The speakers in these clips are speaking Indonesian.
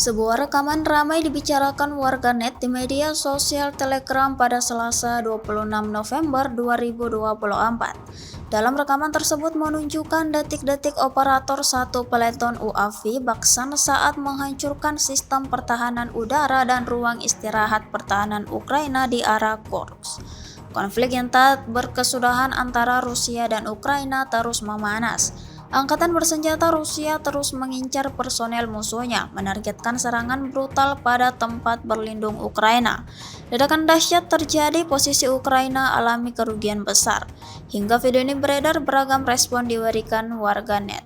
Sebuah rekaman ramai dibicarakan warganet di media sosial Telegram pada Selasa 26 November 2024. Dalam rekaman tersebut menunjukkan detik-detik operator satu peleton UAV Baksan saat menghancurkan sistem pertahanan udara dan ruang istirahat pertahanan Ukraina di arah Kursk. Konflik yang tak berkesudahan antara Rusia dan Ukraina terus memanas. Angkatan bersenjata Rusia terus mengincar personel musuhnya, menargetkan serangan brutal pada tempat berlindung Ukraina. Ledakan dahsyat terjadi, posisi Ukraina alami kerugian besar. Hingga video ini beredar, beragam respon diberikan warganet.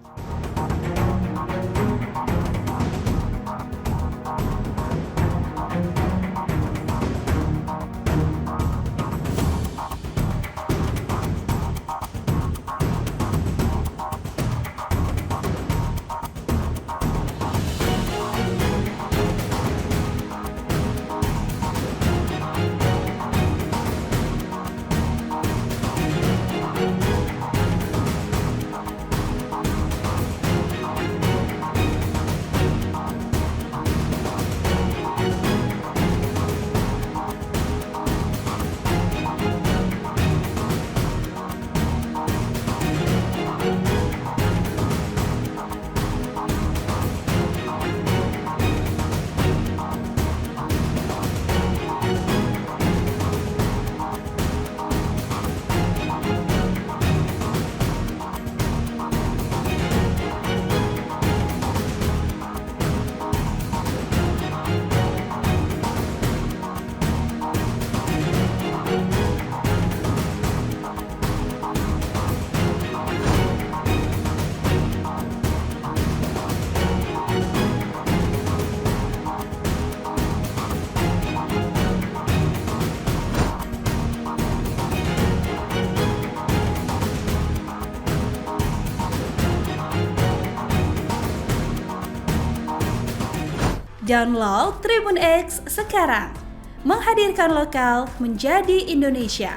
Download Tribun X sekarang, menghadirkan lokal menjadi Indonesia.